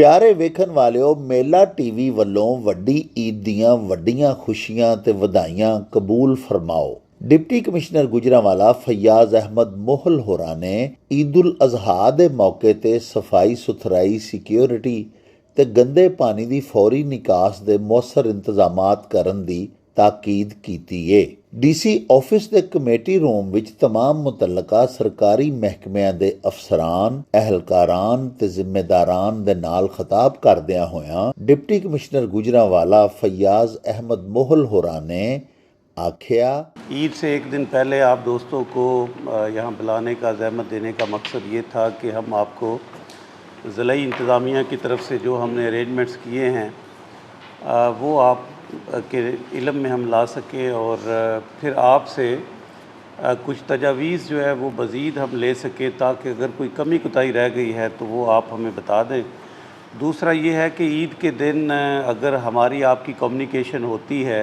प्यारे वेखन वालिओ, मेला टीवी ਵੱਲੋਂ ਵੱਡੀ ईद ਦੀਆਂ ਵੱਡੀਆਂ ਖੁਸ਼ੀਆਂ ਤੇ ਵਧਾਈਆਂ ਕਬੂਲ ਫਰਮਾਓ। डिप्टी कमिश्नर गुजरांवाला फैयाज अहमद मोहल होरां ने ईद उल अजहा के मौके ते सफाई सुथराई सिक्योरिटी ते गंदे पानी की फौरी निकास के मौसर इंतजामात करन दी ताकीद कीती है। DC ऑफिस के कमेटी रूम विच तमाम मुतलका सरकारी महकमियां दे अफसरान, अहलकारान ते जिम्मेदारान दे नाल खिताब करदियां होयां डिप्टी कमिश्नर गुजरांवाला फैयाज अहमद मोहल होरां ने आखिया, ईद से एक दिन पहले आप दोस्तों को यहाँ बुलाने का ज़हमत देने का मकसद ये था कि हम आपको ज़िलाई इंतज़ामिया की तरफ से जो हमने अरेंजमेंट्स किए हैं वो आप के इल्म में हम ला सकें और फिर आपसे कुछ तजावीज़ जो है वो मज़ीद हम ले सकें ताकि अगर कोई कमी कोताही रह गई है तो वो आप हमें बता दें। दूसरा ये है कि ईद के दिन अगर हमारी आपकी कम्युनिकेशन होती है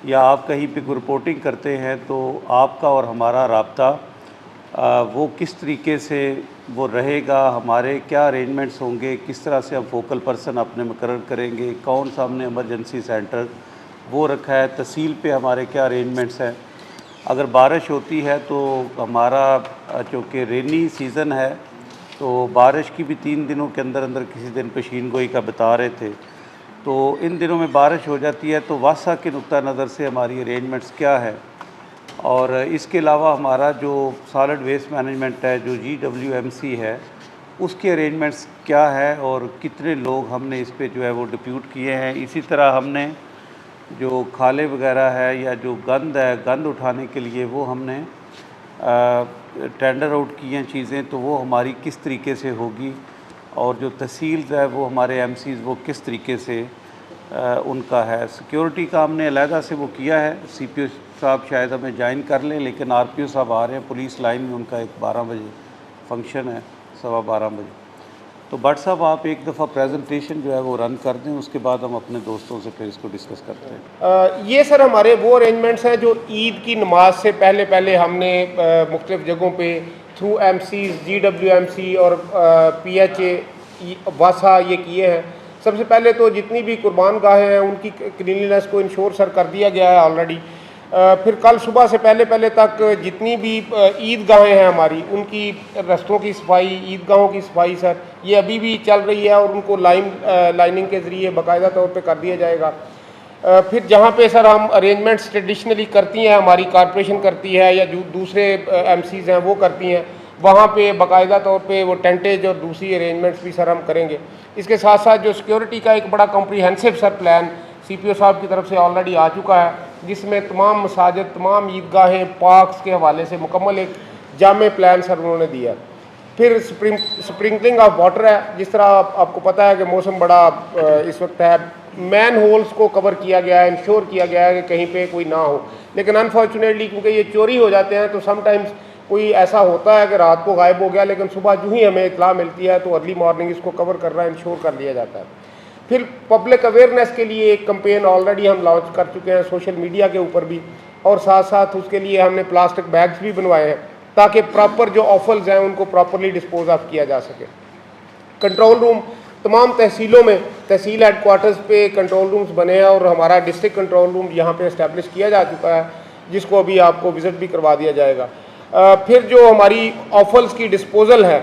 या आप कहीं पे कोई रिपोर्टिंग करते हैं तो आपका और हमारा राब्ता वो किस तरीके से वो रहेगा, हमारे क्या अरेंजमेंट्स होंगे, किस तरह से हम फोकल पर्सन अपने मुकर्रर करेंगे, कौन सा हमने इमरजेंसी सेंटर वो रखा है, तहसील पे हमारे क्या अरेंजमेंट्स हैं। अगर बारिश होती है तो हमारा चूँकि रेनी सीज़न है तो बारिश की भी 3 दिनों के अंदर अंदर किसी दिन पेशीन गोई का बता रहे थे, तो इन दिनों में बारिश हो जाती है तो वासा के नुक्ता नज़र से हमारी अरेंजमेंट्स क्या है। और इसके अलावा हमारा जो सॉलिड वेस्ट मैनेजमेंट है, जो GWMC है, उसके अरेंजमेंट्स क्या है और कितने लोग हमने इस पे जो है वो डिप्यूट किए हैं। इसी तरह हमने जो खाले वगैरह है या जो गंद है, गंद उठाने के लिए वो हमने टेंडर आउट किए हैं चीज़ें, तो वो हमारी किस तरीके से होगी और जो तहसील है वो हमारे MCs वो किस तरीके से उनका है। सिक्योरिटी का हमने अलहदा से वो किया है। CPO साहब शायद हमें ज्वाइन कर लें, लेकिन RPO साहब आ रहे हैं। पुलिस लाइन में उनका एक 12 बजे फंक्शन है, 12:15 बजे। तो भट्ट साहब आप एक दफ़ा प्रेजेंटेशन जो है वो रन कर दें, उसके बाद हम अपने दोस्तों से फिर इसको डिस्कस करते हैं। ये सर हमारे वो अरेंजमेंट्स हैं जो ईद की नमाज से पहले हमने मुख्तलिफ़ जगहों पे थ्रू MCs, GWMC और PHA वासा ये किए हैं। सबसे पहले तो जितनी भी कुर्बान गाहें हैं उनकी क्लीनलीनेस को इंश्योर सर कर दिया गया है ऑलरेडी। फिर कल सुबह से पहले तक जितनी भी ईदगाहें हैं हमारी, उनकी रस्तों की सफाई, ईदगाहों की सफाई सर ये अभी भी चल रही है और उनको लाइनिंग के ज़रिए बाकायदा तौर पे कर दिया जाएगा। फिर जहाँ पे सर हम अरेंजमेंट्स ट्रेडिशनली करती हैं, हमारी कॉरपोरेशन करती है या जो दूसरे MCs हैं वो करती हैं, वहाँ पे बाकायदा तौर पे वो टेंटेज और दूसरी अरेंजमेंट्स भी सर हम करेंगे। इसके साथ साथ जो सिक्योरिटी का एक बड़ा कॉम्प्रिहेंसिव सर प्लान CPO साहब की तरफ से ऑलरेडी आ चुका है, जिसमें तमाम मसाजिद, तमाम ईदगाहें, पार्क्स के हवाले से मुकम्मल एक जामे प्लान सर उन्होंने दिया। फिर स्प्रिंकलिंग ऑफ वाटर है। जिस तरह आपको पता है कि मौसम बड़ा इस वक्त है, मैन होल्स को कवर किया गया है, इंश्योर किया गया है कि कहीं पे कोई ना हो। लेकिन अनफॉर्चुनेटली क्योंकि ये चोरी हो जाते हैं तो समटाइम्स कोई ऐसा होता है कि रात को गायब हो गया, लेकिन सुबह जो ही हमें इतला मिलती है तो अर्ली मॉर्निंग इसको कवर करना इंश्योर कर लिया जाता है। फिर पब्लिक अवेयरनेस के लिए एक कैंपेन ऑलरेडी हम लॉन्च कर चुके हैं सोशल मीडिया के ऊपर भी, और साथ साथ उसके लिए हमने प्लास्टिक बैग्स भी बनवाए हैं ताकि प्रॉपर जो ऑफल्स हैं उनको प्रॉपरली डिस्पोज ऑफ किया जा सके। कंट्रोल रूम तमाम तहसीलों में, तहसील हेडक्वार्टर्स पे कंट्रोल रूम्स बने हैं और हमारा डिस्ट्रिक्ट कंट्रोल रूम यहाँ पे इस्टेब्लिश किया जा चुका है, जिसको अभी आपको विज़िट भी करवा दिया जाएगा। फिर जो हमारी ऑफल्स की डिस्पोज़ल है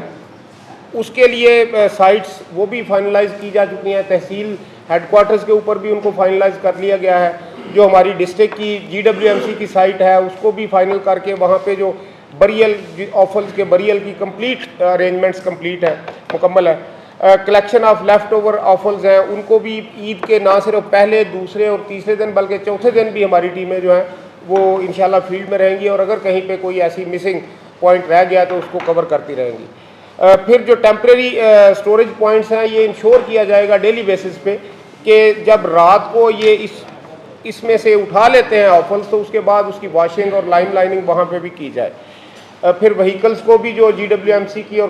उसके लिए साइट्स वो भी फाइनलाइज़ की जा चुकी हैं। तहसील हेडक्वार्टर्स के ऊपर भी उनको फाइनलाइज़ कर लिया गया है। जो हमारी डिस्ट्रिक्ट की GWMC की साइट है उसको भी फाइनल करके वहाँ पे जो बरियल ऑफल्स के बरियल की कंप्लीट अरेंजमेंट्स कंप्लीट है, मुकम्मल है। कलेक्शन ऑफ लेफ़्ट ओवर ऑफल्स हैं उनको भी ईद के ना सिर्फ पहले, दूसरे और तीसरे दिन बल्कि चौथे दिन भी हमारी टीमें जो हैं वो इंशाल्लाह फील्ड में रहेंगी और अगर कहीं पे कोई ऐसी मिसिंग पॉइंट रह गया तो उसको कवर करती रहेंगी। फिर जो टेम्परेरी स्टोरेज पॉइंट्स हैं ये इंश्योर किया जाएगा डेली बेसिस पे कि जब रात को ये इसमें से उठा लेते हैं ऑफल्स तो उसके बाद उसकी वॉशिंग और लाइनिंग वहाँ पे भी की जाए। फिर व्हीकल्स को भी जो GWMC की और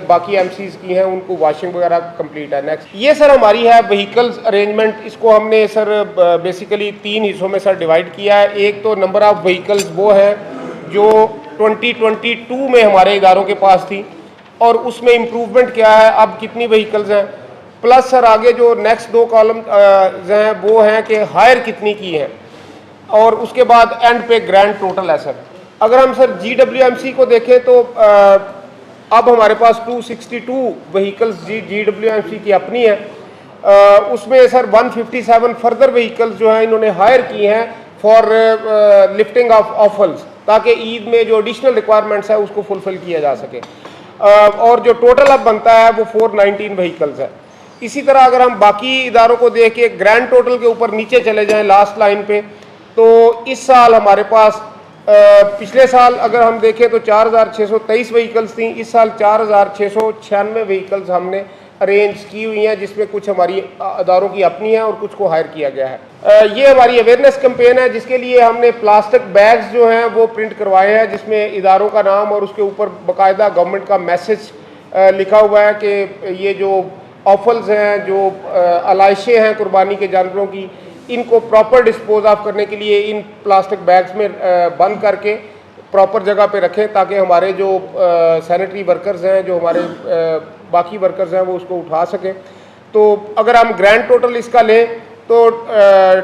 बाकी MCs की हैं उनको वॉशिंग वगैरह कंप्लीट है। नेक्स्ट ये सर हमारी है व्हीकल्स अरेंजमेंट। इसको हमने सर बेसिकली 3 हिस्सों में सर डिवाइड किया है। एक तो नंबर ऑफ़ व्हीकल्स वो है जो 2022 में हमारे इदारों के पास थी और उसमें इम्प्रूवमेंट क्या है, अब कितनी व्हीकल्स हैं। प्लस सर आगे जो नेक्स्ट 2 कॉलम हैं वो हैं कि हायर कितनी की है, और उसके बाद एंड पे ग्रैंड टोटल है सर। अगर हम सर GWMC को देखें तो अब हमारे पास 262 व्हीकल्स GWMC की अपनी है, उसमें सर 157 फर्दर व्हीकल्स जो हैं इन्होंने हायर की हैं फॉर लिफ्टिंग ऑफ ऑफल्स, ताकि ईद में जो एडिशनल रिक्वायरमेंट्स है उसको फुलफिल किया जा सके। और जो टोटल अब बनता है वो 419 व्हीकल्स है। इसी तरह अगर हम बाकी इदारों को देख के ग्रैंड टोटल के ऊपर नीचे चले जाएं लास्ट लाइन पे, तो इस साल हमारे पास पिछले साल अगर हम देखें तो 4623 व्हीकल्स थी, इस साल 4696 व्हीकल्स हमने अरेंज की हुई हैं, जिसमें कुछ हमारी अदारों की अपनी है और कुछ को हायर किया गया है। ये हमारी अवेयरनेस कैंपेन है, जिसके लिए हमने प्लास्टिक बैग्स जो हैं वो प्रिंट करवाए हैं, जिसमें इदारों का नाम और उसके ऊपर बाकायदा गवर्नमेंट का मैसेज लिखा हुआ है कि ये जो ऑफल्स हैं, जो अलाइशें हैं कुर्बानी के जानवरों की, इनको प्रॉपर डिस्पोज ऑफ करने के लिए इन प्लास्टिक बैग्स में बंद करके प्रॉपर जगह पे रखें, ताकि हमारे जो सैनिटरी वर्कर्स हैं, जो हमारे बाकी वर्कर्स हैं, वो उसको उठा सकें। तो अगर हम ग्रैंड टोटल इसका लें तो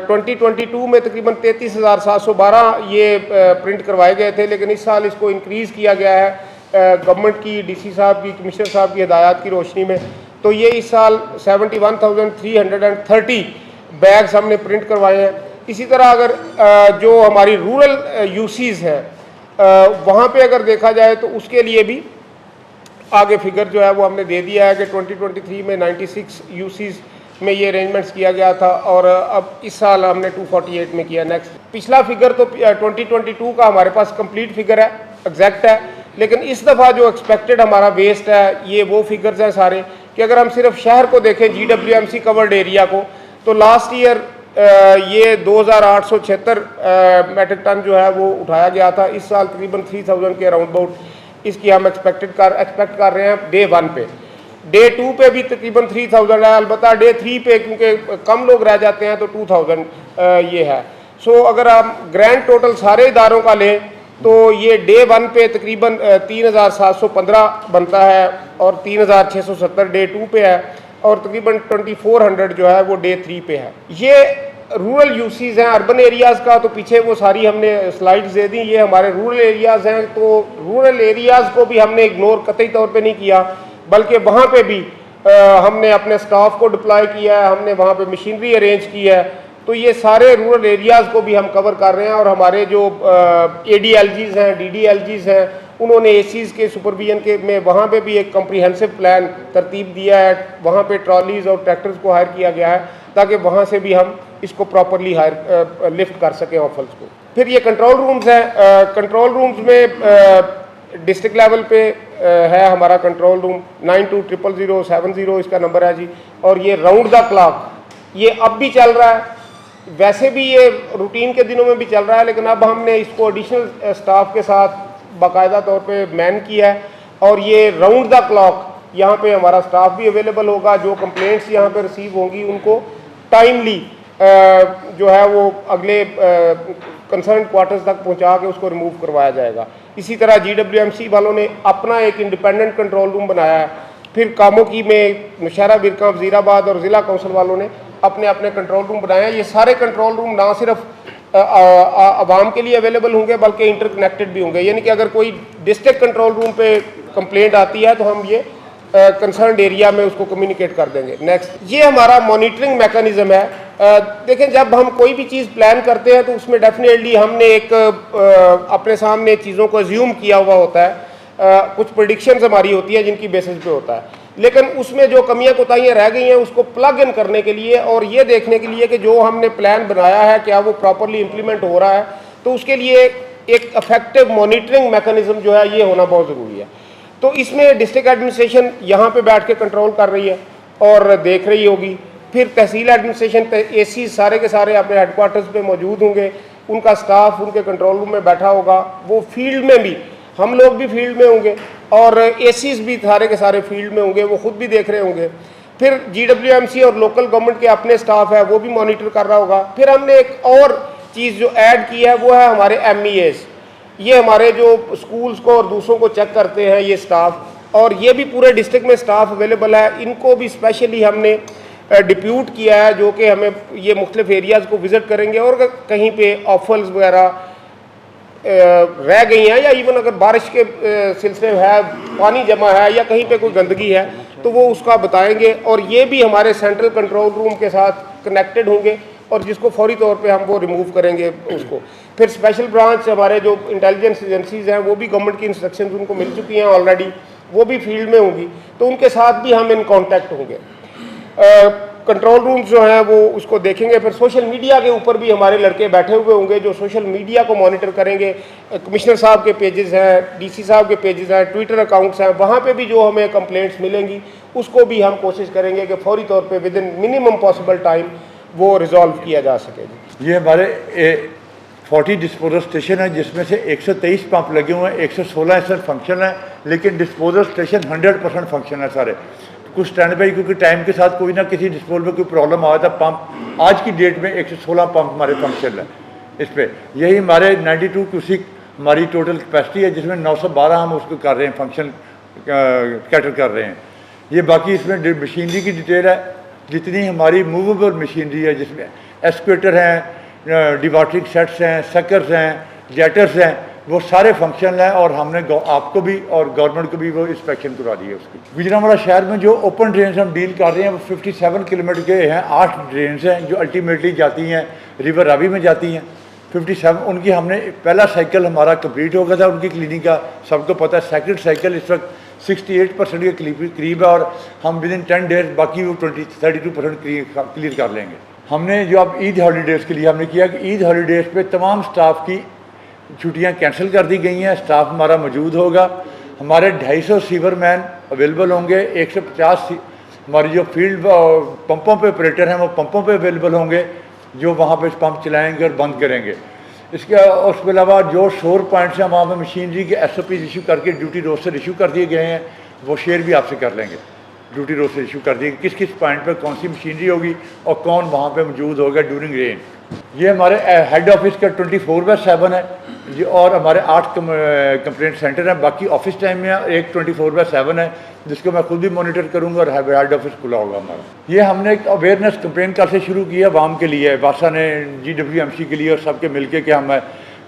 2022 में तकरीबन 33,712 ये प्रिंट करवाए गए थे, लेकिन इस साल इसको इंक्रीज़ किया गया है गवर्नमेंट की, DC साहब की, कमिश्नर साहब की हिदायत की रोशनी में। तो ये इस साल 71,330 बैग्स हमने प्रिंट करवाए हैं। इसी तरह अगर जो हमारी रूरल यूसीज़ हैं वहाँ पे अगर देखा जाए तो उसके लिए भी आगे फिगर जो है वो हमने दे दिया है कि 2023 में 96 यूसीज़ में ये अरेंजमेंट्स किया गया था, और अब इस साल हमने 248 में किया। नेक्स्ट पिछला फिगर तो 2022 का हमारे पास कंप्लीट फिगर है, एग्जैक्ट है, लेकिन इस दफ़ा जो एक्सपेक्टेड हमारा वेस्ट है ये वो फिगर्स हैं सारे कि अगर हम सिर्फ शहर को देखें GWMC कवर्ड एरिया को, तो लास्ट ईयर ये 2876 मेट्रिक टन जो है वो उठाया गया था। इस साल तकरीबन 3000 के अराउंड अबाउट इसकी हम एक्सपेक्ट कर रहे हैं डे 1 पे। डे 2 पे भी तकरीबन 3000 है, अलबत्ता डे 3 पे क्योंकि कम लोग रह जाते हैं तो 2000 ये है। सो अगर हम ग्रैंड टोटल सारे इदारों का लें तो ये डे 1 पे तकरीबन 3715 बनता है, और 3670 डे 2 पे है, और तकरीबन 2400 जो है वो डे 3 पे है। ये रूरल यूसीज़ हैं। अर्बन एरियाज़ का तो पीछे वो सारी हमने स्लाइड्स दे दी, ये हमारे रूरल एरियाज़ हैं। तो रूरल एरियाज़ को भी हमने इग्नोर कतई तौर पे नहीं किया, बल्कि वहाँ पे भी हमने अपने स्टाफ को डिप्लॉय किया है, हमने वहाँ पे मशीनरी अरेंज की है। तो ये सारे रूरल एरियाज़ को भी हम कवर कर रहे हैं, और हमारे जो ADLGs हैं, DDLGs हैं, उन्होंने ACs के सुपरविजन के में वहाँ पे भी एक कम्प्रीहेंसिव प्लान तरतीब दिया है। वहाँ पे ट्रॉलीज़ और ट्रैक्टर्स को हायर किया गया है ताकि वहाँ से भी हम इसको प्रॉपरली हायर लिफ्ट कर सकें ऑफल्स को। फिर ये कंट्रोल रूम्स हैं। कंट्रोल रूम्स में डिस्ट्रिक्ट लेवल पे है हमारा कंट्रोल रूम 920007 इसका नंबर है जी, और ये राउंड द क्लॉक ये अब भी चल रहा है। वैसे भी ये रूटीन के दिनों में भी चल रहा है, लेकिन अब हमने इसको एडिशनल स्टाफ के साथ बाकायदा तौर पे मैन किया है, और ये राउंड द क्लॉक यहाँ पे हमारा स्टाफ भी अवेलेबल होगा। जो कंप्लेंट्स यहाँ पे रिसीव होंगी उनको टाइमली जो है वो अगले कंसर्न क्वार्टर्स तक पहुँचा के उसको रिमूव करवाया जाएगा। इसी तरह GWMC वालों ने अपना एक इंडिपेंडेंट कंट्रोल रूम बनाया है। फिर कामोकी में नौशहरा, बिरकां, वज़ीराबाद और ज़िला काउंसिल वालों ने अपने अपने कंट्रोल रूम बनाए हैं। ये सारे कंट्रोल रूम ना सिर्फ आवाम के लिए अवेलेबल होंगे बल्कि इंटरकनेक्टेड भी होंगे, यानी कि अगर कोई डिस्ट्रिक्ट कंट्रोल रूम पे कंप्लेंट आती है तो हम ये कंसर्न एरिया में उसको कम्युनिकेट कर देंगे। नेक्स्ट, ये हमारा मॉनिटरिंग मैकेनिज्म है। देखें, जब हम कोई भी चीज़ प्लान करते हैं तो उसमें डेफिनेटली हमने एक अपने सामने चीज़ों को अज्यूम किया हुआ होता है, कुछ प्रेडिक्शंस हमारी होती है जिनकी बेसिस पे होता है, लेकिन उसमें जो कमियां कोताहियां रह गई हैं उसको प्लग इन करने के लिए और ये देखने के लिए कि जो हमने प्लान बनाया है क्या वो प्रॉपरली इम्प्लीमेंट हो रहा है, तो उसके लिए एक इफेक्टिव मॉनिटरिंग मैकेनिज्म जो है ये होना बहुत ज़रूरी है। तो इसमें डिस्ट्रिक्ट एडमिनिस्ट्रेशन यहाँ पे बैठ के कंट्रोल कर रही है और देख रही होगी। फिर तहसील एडमिनिस्ट्रेशन पे AC सारे के सारे अपने हेडक्वार्टर्स पे मौजूद होंगे, उनका स्टाफ उनके कंट्रोल रूम में बैठा होगा, वो फील्ड में भी, हम लोग भी फील्ड में होंगे और ACs भी सारे के सारे फील्ड में होंगे, वो खुद भी देख रहे होंगे। फिर GWMC और लोकल गवर्नमेंट के अपने स्टाफ है वो भी मॉनिटर कर रहा होगा। फिर हमने एक और चीज़ जो ऐड की है वो है हमारे MEAs, ये हमारे जो स्कूल्स को और दूसरों को चेक करते हैं ये स्टाफ, और ये भी पूरे डिस्ट्रिक्ट में स्टाफ अवेलेबल है। इनको भी स्पेशली हमने डिप्यूट किया है, जो कि हमें ये मुख्तलिफ एरियाज़ को विज़िट करेंगे और कहीं पे ऑफल्स वगैरह रह गई हैं या इवन अगर बारिश के सिलसिले में है, पानी जमा है या कहीं पे कोई गंदगी है तो वो उसका बताएंगे। और ये भी हमारे सेंट्रल कंट्रोल रूम के साथ कनेक्टेड होंगे और जिसको फौरी तौर पे हम वो रिमूव करेंगे उसको। फिर स्पेशल ब्रांच हमारे जो इंटेलिजेंस एजेंसीज़ हैं वो भी गवर्नमेंट की इंस्ट्रक्शंस उनको मिल चुकी हैं ऑलरेडी, वो भी फील्ड में होंगी, तो उनके साथ भी हम इन कॉन्टैक्ट होंगे। कंट्रोल रूम्स जो हैं वो उसको देखेंगे। फिर सोशल मीडिया के ऊपर भी हमारे लड़के बैठे हुए होंगे जो सोशल मीडिया को मॉनिटर करेंगे। कमिश्नर साहब के पेजेस हैं, डीसी साहब के पेजेस हैं, ट्विटर अकाउंट्स हैं, वहाँ पे भी जो हमें कंप्लेंट्स मिलेंगी उसको भी हम कोशिश करेंगे कि फौरी तौर पे with in minimum possible time वो रिजॉल्व किया जा सके। ये हमारे 40 डिस्पोजल स्टेशन है जिसमें से 123 पंप लगे हुए हैं, 116 इस फंक्शन है, लेकिन डिस्पोजल स्टेशन 100% फंक्शन है सारे। कुछ स्टैंड बाई, क्योंकि टाइम के साथ कोई ना किसी डिस्पोजल में कोई प्रॉब्लम आया था। पंप आज की डेट में 116 पंप हमारे फंक्शन है इस पर। यही हमारे 92 क्यूसिक हमारी टोटल कैपेसिटी है, जिसमें 912 हम उसको कर रहे हैं, फंक्शन कैटर कर रहे हैं। ये बाकी इसमें मशीनरी की डिटेल है, जितनी हमारी मूवेबल मशीनरी है जिसमें एस्कुएटर हैं, डिवाटरिंग सेट्स हैं, सकर्स हैं, जेटर्स हैं, वो सारे फंक्शन हैं। और हमने आपको भी और गवर्नमेंट को भी वो इंस्पेक्शन करवा दी है उसकी। गुजरांवाला शहर में जो ओपन ड्रेन्स हम डील कर रहे हैं वो 57 किलोमीटर के हैं। 8 ड्रेन्स हैं जो अल्टीमेटली जाती हैं रिवर रावी में जाती हैं। 57 उनकी हमने पहला साइकिल हमारा कंप्लीट हो गया था उनकी क्लीनिंग का, सबको पता है। सेकंड साइकिल इस वक्त 68% के करीब है और हम विद इन 10 डेज बाकी वो 32% क्लियर कर लेंगे। हमने जो अब ईद हॉलीडेज़ के लिए हमने किया कि ईद हॉलीडेज़ पे तमाम स्टाफ की छुट्टियां कैंसिल कर दी गई हैं। स्टाफ हमारा मौजूद होगा। हमारे 250 सीवर मैन अवेलेबल होंगे। 150 हमारी जो फील्ड पंपों पे ऑपरेटर हैं वो पंपों पे अवेलेबल होंगे, जो वहाँ पे पंप चलाएंगे और बंद करेंगे। इसके उसके अलावा जो शोर पॉइंट्स हैं वहाँ पर मशीनरी के SOP इशू करके ड्यूटी रोस्टर इशू कर दिए गए हैं, वो शेयर भी आपसे कर लेंगे। ड्यूटी रोस्टर इशू कर दिए किस किस पॉइंट पर कौन सी मशीनरी होगी और कौन वहाँ पे मौजूद होगा ड्यूरिंग रेन। ये हमारे हेड ऑफिस का 24/7 है जी, और हमारे 8 कंप्लेंट सेंटर हैं। बाकी ऑफिस टाइम में एक 24/7 है जिसको मैं खुद भी मॉनिटर करूँगा और हेड ऑफिस खुला होगा हमारा। ये हमने एक अवेयरनेस कंपेन कल से शुरू किया आवाम के लिए, वासा ने GWMC के लिए और सबके मिलके कि हम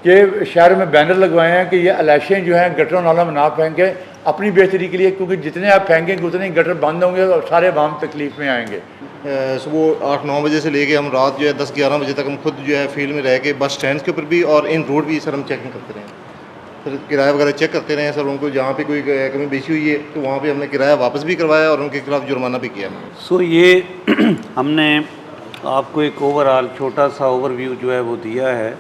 कि शहर में बैनर लगवाए हैं कि ये इलेक्शन जो हैं गटरों नालों में ना फेंकें अपनी बेहतरी के लिए, क्योंकि जितने आप फेंकेंगे उतने ही गटर बंद होंगे और सारे आवाम तकलीफ में आएंगे। सुबह 8-9 बजे से लेके हम रात जो है 10-11 बजे तक हम खुद जो है फील्ड में रह के बस स्टैंड के ऊपर भी और इन रोड भी सर हम चेकिंग करते रहे, सर किराया वगैरह चेक करते रहे सर। उनको जहाँ पे कोई कमी बेची हुई है तो वहाँ पे हमने किराया वापस भी करवाया और उनके खिलाफ जुर्माना भी किया। सो ये हमने आपको एक ओवरऑल छोटा सा ओवरव्यू जो है वो दिया है।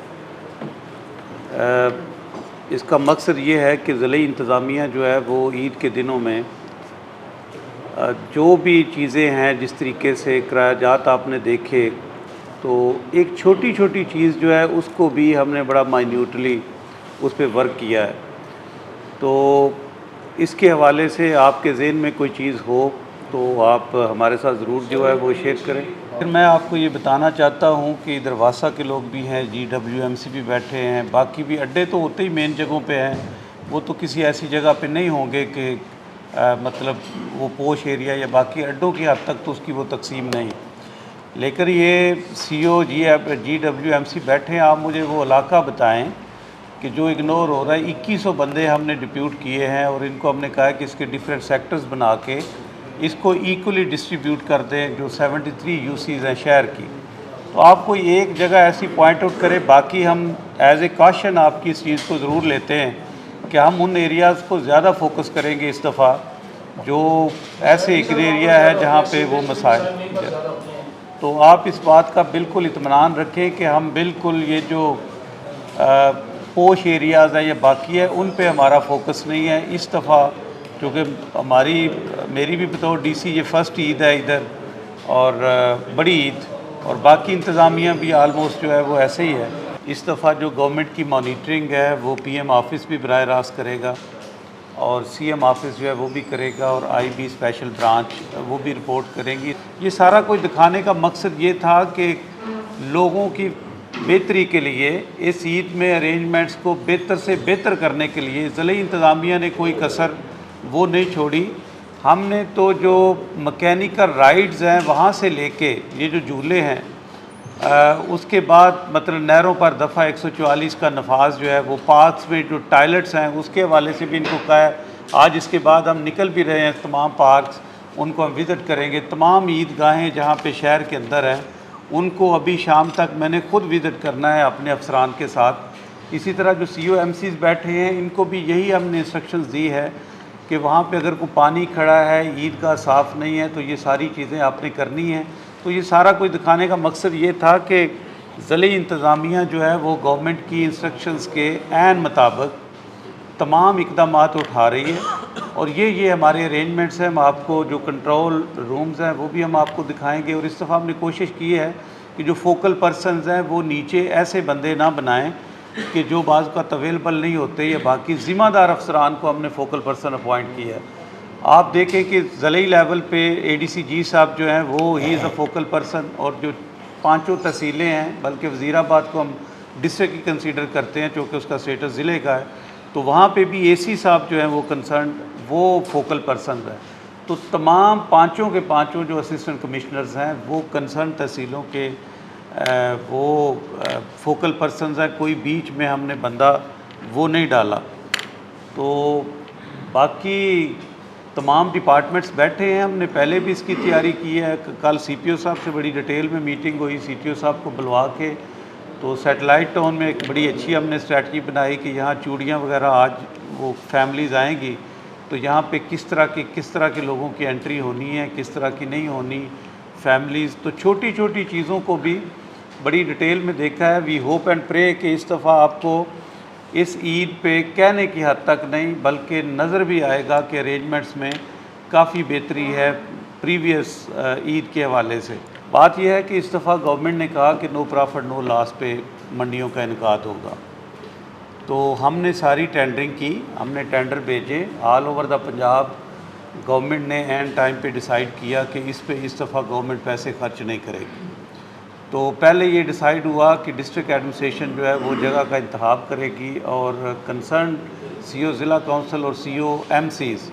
इसका मकसद ये है कि ज़िले इंतज़ामिया जो है वो ईद के दिनों में जो भी चीज़ें हैं, जिस तरीके से किरायाजात आपने देखे, तो एक छोटी छोटी चीज़ जो है उसको भी हमने बड़ा माइन्यूटली उस पर वर्क किया है। तो इसके हवाले से आपके ज़हन में कोई चीज़ हो तो आप हमारे साथ ज़रूर जो है वो शेयर करें। फिर मैं आपको ये बताना चाहता हूँ कि इधर वासा के लोग भी हैं, GWMC भी बैठे हैं, बाकी भी अड्डे तो होते ही मेन जगहों पे हैं, वो तो किसी ऐसी जगह पे नहीं होंगे कि मतलब वो पोश एरिया या बाकी अड्डों की हद तक तो उसकी वो तकसीम नहीं। लेकर ये CO GWMC बैठे हैं, आप मुझे वो इलाका बताएं कि जो इग्नोर हो रहा है। 2100 बंदे हमने डिप्यूट किए हैं और इनको हमने कहा है कि इसके डिफरेंट सेक्टर्स बना के इसको इक्वली डिस्ट्रीब्यूट कर दें, जो 73 UCs हैं शहर की। तो आप कोई एक जगह ऐसी पॉइंट आउट करें, बाकी हम एज ए काशन आपकी इस चीज़ को ज़रूर लेते हैं कि हम उन एरियाज़ को ज़्यादा फोकस करेंगे इस दफ़ा जो ऐसे एक एरिया है जहाँ पे वो मसाइल। तो आप इस बात का बिल्कुल इत्मीनान रखें कि हम बिल्कुल ये जो पोश एरियाज़ हैं या बाकी है उन पे हमारा फोकस नहीं है इस दफ़ा, क्योंकि मेरी भी बताओ DC ये फ़र्स्ट ईद है इधर और बड़ी ईद, और बाकी इंतज़ामिया भी आलमोस्ट जो है वो ऐसे ही है। इस दफ़ा जो गवर्नमेंट की मॉनिटरिंग है वो PM ऑफिस भी बराह रास्त करेगा और CM ऑफिस जो है वो भी करेगा और IB स्पेशल ब्रांच वो भी रिपोर्ट करेंगी। ये सारा कुछ दिखाने का मकसद ये था कि लोगों की बेहतरी के लिए इस ईद में अरेंजमेंट्स को बेहतर से बेहतर करने के लिए ज़िले इंतज़ामिया ने कोई कसर वो नहीं छोड़ी हमने तो जो मैकेनिकल राइड्स हैं वहाँ से लेके ये जो झूले हैं उसके बाद मतलब नहरों पर दफ़ा 144 का नफाज जो है वो पार्क्स में जो टॉयलेट्स हैं उसके हवाले से भी इनको कहा है। आज इसके बाद हम निकल भी रहे हैं, तमाम पार्क्स उनको हम विज़िट करेंगे। तमाम ईदगाहें जहाँ पे शहर के अंदर हैं उनको अभी शाम तक मैंने ख़ुद विज़िट करना है अपने अफसरान के साथ। इसी तरह जो COMCs बैठे हैं इनको भी यही हमने इंस्ट्रक्शंस दी है कि वहाँ पे अगर कोई पानी खड़ा है, ईदगाह साफ़ नहीं है, तो ये सारी चीज़ें आपने करनी हैं। तो ये सारा कुछ दिखाने का मकसद ये था कि ज़िले इंतज़ामिया जो है वो गवर्नमेंट की इंस्ट्रक्शंस के ऐन मुताबिक तमाम इक़दामात उठा रही है और ये हमारे अरेंजमेंट्स हैं। हम आपको जो कंट्रोल रूम्स हैं वो भी हम आपको दिखाएंगे और इस दफ़ा हमने कोशिश की है कि जो फोकल पर्सनस हैं वो नीचे ऐसे बंदे ना बनाएं कि जो बाज़ का अवेलेबल नहीं होते या बाकी ज़िम्मेदार अफसरान को हमने फोकल पर्सन अपॉइंट किया है। आप देखें कि ज़िले लेवल पे ADCG साहब जो हैं वो he is a focal person और जो 5 तहसीलें हैं, बल्कि वज़ीराबाद को हम डिस्ट्रिक्ट की कंसीडर करते हैं क्योंकि उसका स्टेटस ज़िले का है, तो वहाँ पे भी AC साहब जो हैं वो कंसर्न वो फोकल पर्सन है। तो तमाम 5 के 5 जो असिस्टेंट कमिश्नर्स हैं वो कंसर्न तहसीलों के वो फोकल पर्सनस हैं। कोई बीच में हमने बंदा वो नहीं डाला। तो बाकी तमाम डिपार्टमेंट्स बैठे हैं, हमने पहले भी इसकी तैयारी की है। कल CPO साहब से बड़ी डिटेल में मीटिंग हुई, CTO साहब को बुलवा के, तो सैटेलाइट टाउन में एक बड़ी अच्छी हमने स्ट्रैटजी बनाई कि यहाँ चूड़ियाँ वगैरह आज वो फैमिलीज़ आएंगी तो यहाँ पे किस तरह के लोगों की एंट्री होनी है, किस तरह की नहीं होनी फैमिलीज़। तो छोटी छोटी चीज़ों को भी बड़ी डिटेल में देखा है। वी होप एंड प्रे कि इस दफ़ा आपको इस ईद पे कहने की हद तक नहीं बल्कि नज़र भी आएगा कि अरेंजमेंट्स में काफ़ी बेहतरी है प्रीवियस ईद के हवाले से। बात यह है कि इस दफ़ा गवर्नमेंट ने कहा कि नो प्रॉफिट नो लॉस पे मंडियों का इनकाद होगा। तो हमने सारी टेंडरिंग की, हमने टेंडर भेजे all over the Punjab. Government ने एंड टाइम पे डिसाइड किया कि इस दफ़ा गवर्नमेंट पैसे खर्च नहीं करेगी। तो पहले ये डिसाइड हुआ कि डिस्ट्रिक्ट एडमिनिस्ट्रेशन जो है वो जगह का इंतखाब करेगी और कंसर्न CO ज़िला काउंसिल और COMCs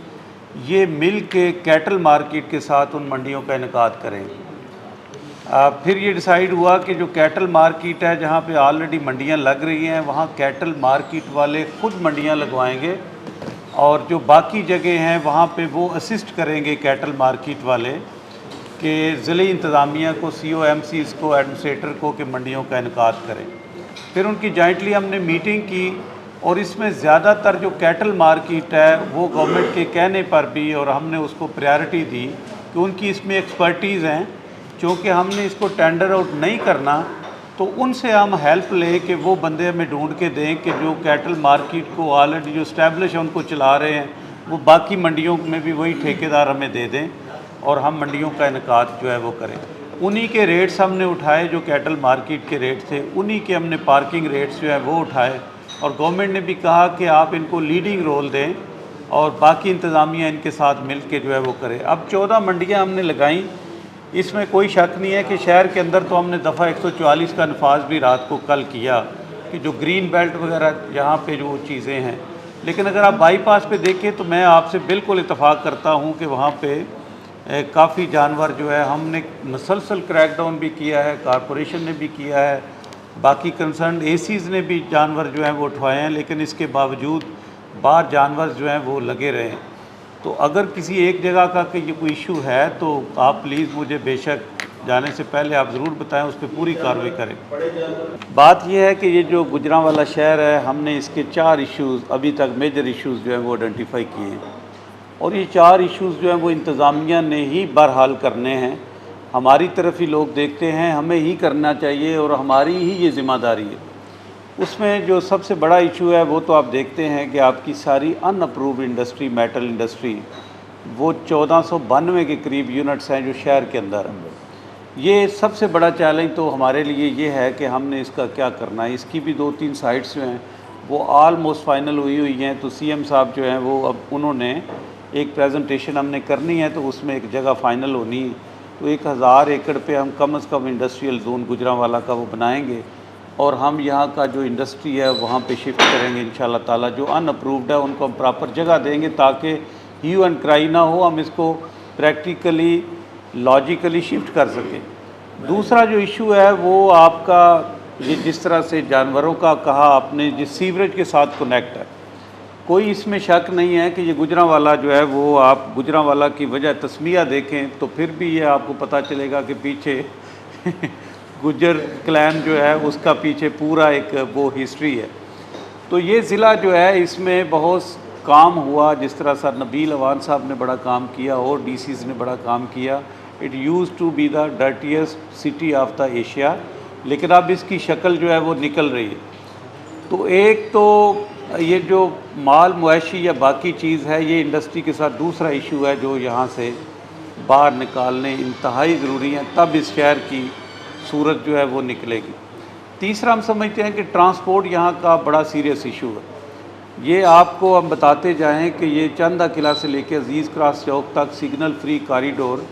ये मिल के कैटल मार्केट के साथ उन मंडियों का इनकाद करेंगे। फिर ये डिसाइड हुआ कि जो कैटल मार्केट है जहाँ पे ऑलरेडी मंडियाँ लग रही हैं वहाँ कैटल मार्केट वाले ख़ुद मंडियाँ लगवाएंगे और जो बाकी जगह हैं वहाँ पे वो असिस्ट करेंगे कैटल मार्केट वाले कि ज़िले इंतज़ामिया को, COMCs को, एडमिनिस्ट्रेटर को कि मंडियों का इनकाद करें। फिर उनकी जॉइंटली हमने मीटिंग की और इसमें ज़्यादातर जो कैटल मार्केट है वो गवर्नमेंट के कहने पर भी और हमने उसको प्रायोरिटी दी कि उनकी इसमें एक्सपर्टीज़ हैं। चूँकि हमने इसको टेंडर आउट नहीं करना तो उनसे हम हेल्प ले कि वो बंदे हमें ढूंढ के दें कि जो कैटल मार्केट को ऑलरेडी जो इस्टेब्लिश है उनको चला रहे हैं वो बाकी मंडियों में भी वही ठेकेदार हमें दे दें और हम मंडियों का इनकाद जो है वो करें। उन्हीं के रेट्स हमने उठाए जो कैटल मार्केट के रेट थे, उन्हीं के हमने पार्किंग रेट्स जो है वो उठाए और गवर्नमेंट ने भी कहा कि आप इनको लीडिंग रोल दें और बाकी इंतज़ामिया इनके साथ मिल के जो है वो करें। अब 14 मंडियाँ हमने लगाई, इसमें कोई शक नहीं है कि शहर के अंदर तो हमने दफ़ा 144 का नफाज भी रात को कल किया कि जो ग्रीन बेल्ट वगैरह यहाँ पे जो चीज़ें हैं। लेकिन अगर आप बाईपास पे देखें तो मैं आपसे बिल्कुल इत्तफाक करता हूँ कि वहाँ पे काफ़ी जानवर जो है हमने मुसलसल क्रैकडाउन भी किया है, कॉरपोरेशन ने भी किया है, बाकी कंसर्न ACs ने भी जानवर जो हैं वो उठवाए हैं, लेकिन इसके बावजूद बाहर जानवर जो हैं वो लगे रहे हैं। तो अगर किसी एक जगह का कि ये कोई इशू है तो आप प्लीज़ मुझे बेशक जाने से पहले आप ज़रूर बताएं, उस पर पूरी कार्रवाई करें। बात यह है कि ये जो गुजरांवाला शहर है हमने इसके 4 इश्यूज़ अभी तक मेजर इश्यूज़ जो हैं वो आइडेंटिफाई किए हैं और ये 4 इश्यूज़ जो हैं वो इंतज़ामिया ने ही बहरहाल करने हैं। हमारी तरफ ही लोग देखते हैं, हमें ही करना चाहिए और हमारी ही ये ज़िम्मेदारी है। उसमें जो सबसे बड़ा इशू है वो तो आप देखते हैं कि आपकी सारी अनअप्रूव्ड इंडस्ट्री, मेटल इंडस्ट्री, वो 1492 के करीब यूनिट्स हैं जो शहर के अंदर हैं। ये सबसे बड़ा चैलेंज तो हमारे लिए ये है कि हमने इसका क्या करना है। इसकी भी 2-3 साइट्स जो हैं वो ऑलमोस्ट फाइनल हुई हैं। तो CM साहब जो हैं वो अब उन्होंने एक प्रेजेंटेशन हमने करनी है तो उसमें एक जगह फ़ाइनल होनी है। तो 1000 एकड़ पे हम कम से कम इंडस्ट्रियल जोन गुजरांवाला का वो बनाएंगे और हम यहाँ का जो इंडस्ट्री है वहाँ पे शिफ्ट करेंगे इंशाल्लाह ताला। जो अनअप्रूव्ड है उनको हम प्रॉपर जगह देंगे ताकि ह्यू एंड क्राई ना हो, हम इसको प्रैक्टिकली लॉजिकली शिफ्ट कर सकें। दूसरा जो इशू है वो आपका ये जिस तरह से जानवरों का कहा आपने, जिस सीवरेज के साथ कनेक्ट है, कोई इसमें शक नहीं है कि ये गुजरांवाला जो है वो, आप गुजरांवाला की वजह तस्मिया देखें तो फिर भी ये आपको पता चलेगा कि पीछे गुजर क्लैन जो है उसका पीछे पूरा एक वो हिस्ट्री है। तो ये ज़िला जो है इसमें बहुत काम हुआ, जिस तरह सर नबील अवान साहब ने बड़ा काम किया और डीसीज़ ने बड़ा काम किया। It use to be the dirtiest city of the Asia, लेकिन अब इसकी शक्ल जो है वो निकल रही है। तो एक तो ये जो माल मुआशी या बाकी चीज़ है, ये इंडस्ट्री के साथ दूसरा इशू है जो यहाँ से बाहर निकालने इंतहाई ज़रूरी है, तब इस शहर की सूरत जो है वो निकलेगी। तीसरा हम समझते हैं कि ट्रांसपोर्ट यहाँ का बड़ा सीरियस इशू है। ये आपको हम बताते जाएं कि ये चंदा किला से लेकर अजीज़ क्रॉस चौक तक signal free corridor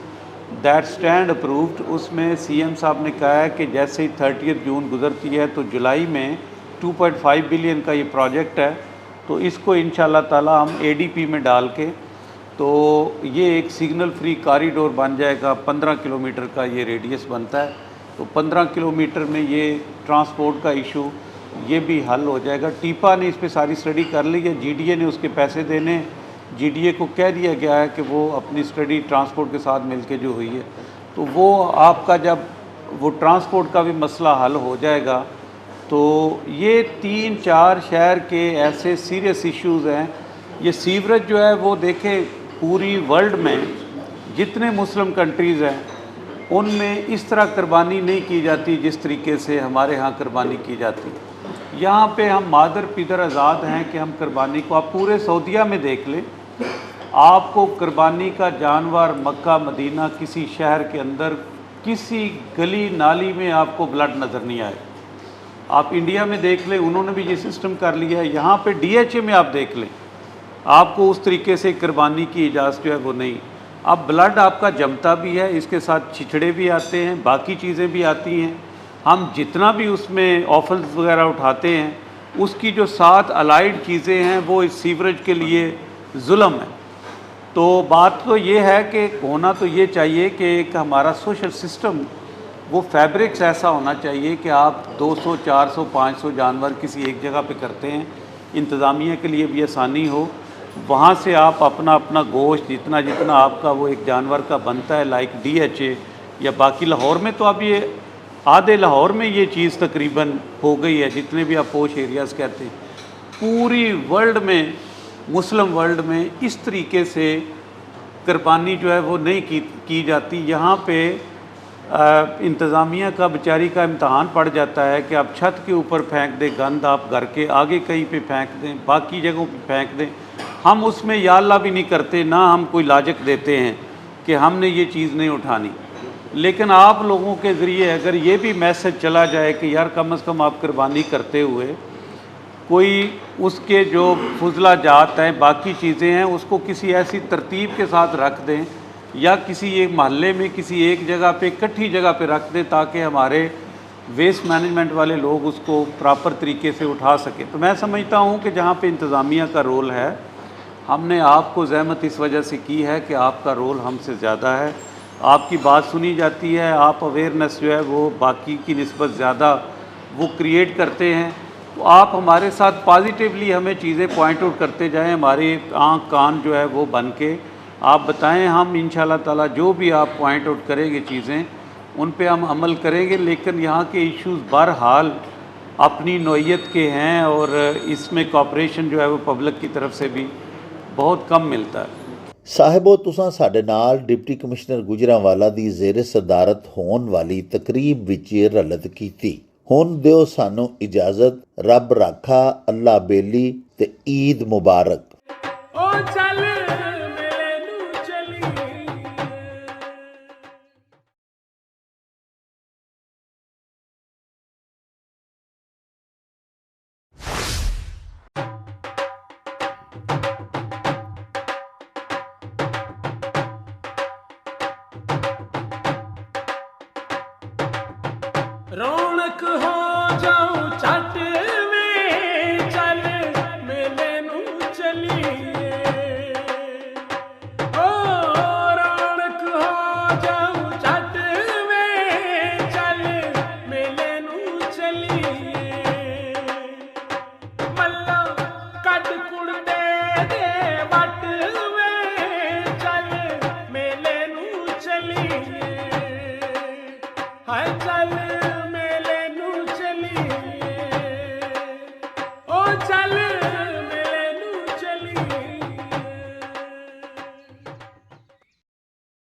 that stand approved, उसमें सीएम साहब ने कहा है कि जैसे ही 30 जून गुजरती है तो जुलाई में 2.5 बिलियन का ये प्रोजेक्ट है, तो इसको इंशाल्लाह ताला हम एडीपी में डाल के तो ये एक सिग्नल फ्री कॉरिडोर बन जाएगा। 15 किलोमीटर का ये रेडियस बनता है, तो 15 किलोमीटर में ये ट्रांसपोर्ट का इशू ये भी हल हो जाएगा। टीपा ने इस पे सारी स्टडी कर ली है, जीडीए ने उसके पैसे देने, जीडीए को कह दिया गया है कि वो अपनी स्टडी ट्रांसपोर्ट के साथ मिलके जो हुई है, तो वो आपका जब वो ट्रांसपोर्ट का भी मसला हल हो जाएगा तो ये 3-4 शहर के ऐसे सीरियस इश्यूज़ हैं। ये सीवरेज जो है वो देखें, पूरी वर्ल्ड में जितने मुस्लिम कंट्रीज़ हैं उनमें इस तरह कुर्बानी नहीं की जाती जिस तरीके से हमारे यहाँ कुर्बानी की जाती। यहाँ पे हम मादर पिदर आज़ाद हैं कि हम कुर्बानी को, आप पूरे सऊदीया में देख लें, आपको कुर्बानी का जानवर मक्का मदीना किसी शहर के अंदर किसी गली नाली में आपको ब्लड नज़र नहीं आए। आप इंडिया में देख लें, उन्होंने भी ये सिस्टम कर लिया है। यहाँ पे डीएचए में आप देख लें, आपको उस तरीके से कुर्बानी की इजाज़त जो है वो नहीं। अब ब्लड आपका जमता भी है, इसके साथ छिछड़े भी आते हैं, बाकी चीज़ें भी आती हैं। हम जितना भी उसमें ऑफल्स वगैरह उठाते हैं, उसकी जो साथ अलाइड चीज़ें हैं वो इस सीवरेज के लिए जुल्म है। तो बात तो ये है कि होना तो ये चाहिए कि एक हमारा सोशल सिस्टम, वो फैब्रिक्स ऐसा होना चाहिए कि आप 200, 400, 500 जानवर किसी एक जगह पे करते हैं, इंतज़ामिया के लिए भी आसानी हो। वहाँ से आप अपना अपना गोश्त जितना जितना आपका वो एक जानवर का बनता है, लाइक डीएचए या बाकी लाहौर में तो अब ये आधे लाहौर में ये चीज़ तकरीबन हो गई है, जितने भी आप पोश एरियाज़ कहते हैं। पूरी वर्ल्ड में, मुस्लिम वर्ल्ड में इस तरीके से कुर्बानी जो है वो नहीं की जाती। यहाँ पे इंतज़ामिया का बेचारी का इम्तहान पड़ जाता है कि आप छत के ऊपर फेंक दें गंद, आप घर के आगे कहीं पे फेंक दें, बाकी जगहों पे फेंक दें। हम उसमें या अल्लाह भी नहीं करते, ना हम कोई लाजक देते हैं कि हमने ये चीज़ नहीं उठानी। लेकिन आप लोगों के ज़रिए अगर ये भी मैसेज चला जाए कि यार कम से कम आप कुर्बानी करते हुए कोई उसके जो फुजला जात हैं, बाकी चीज़ें हैं, उसको किसी ऐसी तरतीब के साथ रख दें या किसी एक महल्ले में किसी एक जगह पे, इकट्ठी जगह पे रख दें, ताकि हमारे वेस्ट मैनेजमेंट वाले लोग उसको प्रॉपर तरीके से उठा सकें। तो मैं समझता हूँ कि जहाँ पे इंतज़ामिया का रोल है, हमने आपको ज़हमत इस वजह से की है कि आपका रोल हमसे ज़्यादा है, आपकी बात सुनी जाती है, आप अवेयरनेस जो है वो बाकी की निस्बत ज़्यादा वो क्रिएट करते हैं। तो आप हमारे साथ पॉजिटिवली हमें चीज़ें पॉइंट आउट करते जाएं, हमारी आँख कान जो है वो बन के आप बताएं, हम इंशाल्लाह ताला जो भी आप पॉइंट आउट करेंगे चीज़ें उन पे हम अमल करेंगे। लेकिन यहाँ के इश्यूज़ बहरहाल अपनी नौइयत के हैं और इसमें कोऑपरेशन जो है वो पब्लिक की तरफ से भी बहुत कम मिलता है। ਸਾਹਿਬੋ ਤੁਸਾਂ ਸਾਡੇ ਨਾਲ ਡਿਪਟੀ ਕਮਿਸ਼ਨਰ ਗੁਜਰਾਂਵਾਲਾ ਦੀ ਜ਼ੇਰੇ ਸਦਾਰਤ ਹੋਣ ਵਾਲੀ ਤਕਰੀਬ ਵਿੱਚ ਰਲਤ ਕੀਤੀ। ਹੁਣ ਦਿਓ ਸਾਨੂੰ ਇਜਾਜ਼ਤ। ਰੱਬ ਰਾਖਾ, ਅੱਲਾ ਬੇਲੀ ਤੇ ਈਦ ਮੁਬਾਰਕ। ओ चल मेरे नू चली रौनक हो